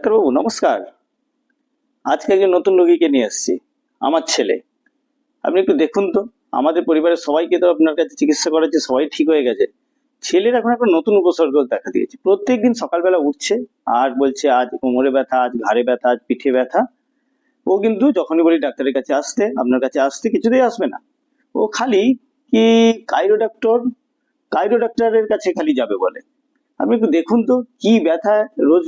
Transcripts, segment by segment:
ডাক্তারবাবু নমস্কার। আজকে একজন নতুন রোগীকে নিয়ে এসেছি, আমার ছেলে। আপনি একটু দেখুন তো, আমাদের পরিবারের সবাইকে তো আপনার কাছে চিকিৎসা করাচ্ছে, সবাই ঠিক হয়ে গেছে। ছেলের এখন একটা নতুন উপসর্গ দেখা দিয়েছে। প্রত্যেকদিন সকালবেলা উঠছে আর বলছে আজ কোমরে ব্যথা, আজ ঘাড়ে ব্যথা, আজ পিঠে ব্যথা। ও কিন্তু যখনই বলি ডাক্তারের কাছে আসতে, আপনার কাছে আসতে, কিছুতেই আসবে না। ও খালি কি কাইরো ডাক্তারের কাছে খালি যাবে বলে। আপনি একটু দেখুন তো কি ব্যথা রোজ।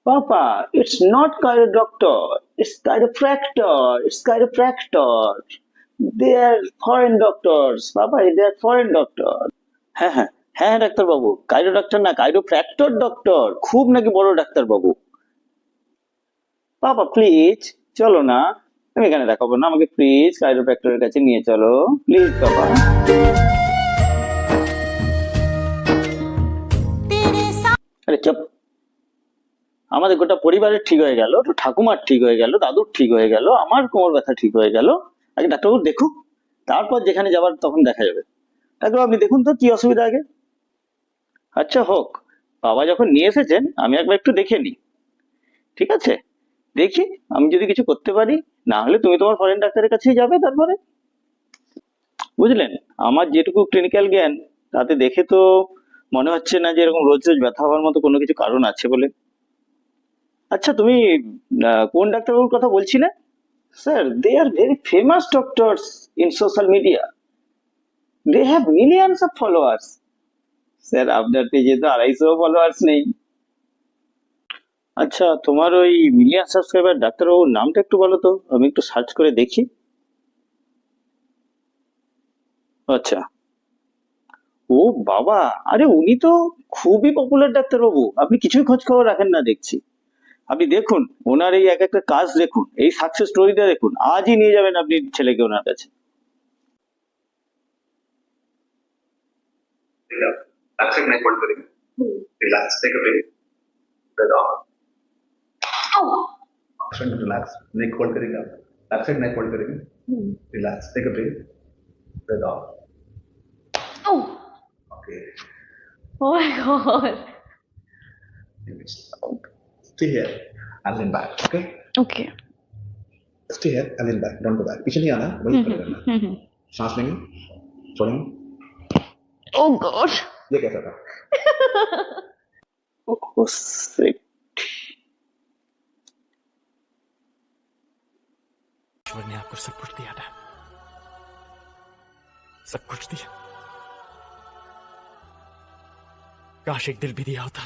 Papa, it's not chirodoctor, it's chiropractor, it's chiropractor. They are foreign doctors, Papa, they are foreign doctors. হ্যাঁ হ্যাঁ হ্যাঁ ডাক্তার বাবু, কাইরো ডাক্তার না, কাইরোপ্র্যাক্টর ডক্টর, খুব নাকি বড় ডাক্তার বাবু। পাপা প্লিজ চলো না, আমি এখানে দেখাবো না, আমাকে প্লিজ কাইরোপ্র্যাক্টরের কাছে নিয়ে চলো প্লিজ বাবা। আরে চুপ, আমাদের গোটা পরিবারের ঠিক হয়ে গেল, তো ঠাকুমার ঠিক হয়ে গেল, দাদুর ঠিক হয়ে গেল, আমার কোমর ব্যথা ঠিক হয়ে গেল। আগে ডাক্তারবাবু দেখুক, তারপর যেখানে যাবার তখন দেখা যাবে। ডাক্তারবাবু আপনি দেখুন তো কি অসুবিধা আগে। আচ্ছা হোক, বাবা যখন নিয়ে এসেছেন আমি একবার একটু দেখে নিই, ঠিক আছে? দেখি আমি যদি কিছু করতে পারি, না হলে তুমি তোমার ফরেন ডাক্তারের কাছেই যাবে তারপরে। বুঝলেন, আমার যেটুকু ক্লিনিক্যাল জ্ঞান তাতে দেখে তো মনে হচ্ছে না যে এরকম রোজ রোজ ব্যথা হওয়ার মতো কোনো কিছু কারণ আছে বলে। আচ্ছা তুমি কোন ডাক্তারবাবুর কথা বলছিলে? Sir, they are very famous doctors in social media, they have millions of followers. Sir আপনার পেজে তো 250 ফলোয়ার্স নেই। আচ্ছা তোমার ওই মিলিয়ন সাবস্ক্রাইবার ডাক্তারবাবুর নামটা একটু বলো তো, আমি একটু সার্চ করে দেখি। আচ্ছা, ও বাবা, আরে উনি তো খুবই পপুলার ডাক্তারবাবু, আপনি কিছুই খোঁজ খবর রাখেন না দেখছি। আপনি দেখুন ওনার এই এক একটা কাজ দেখুন, এই সাকসেস স্টোরিটা দেখুন, আজই নিয়ে যাবেন আপনি ছেলেকে ওনার কাছে। Relaxing neck hold करेंगे. Relax. Take a breath. Breathe out. Option relax. Neck hold करेंगे आप. Left side neck hold करेंगे. Relax. Take a breath. Breathe out. Oh, Okay. oh my god. Stay here and lean back. Okay. Okay. Stay here and lean back. Don't go back. पीछे नहीं आना. वही खड़े रहना. सांस लेंगे. छोड़ेंगे. Oh god. ये कैसा था? Oh shit. ईश्वर ने आपको सब कुछ दिया था, सब कुछ दिया। काश एक दिल भी दिया होता।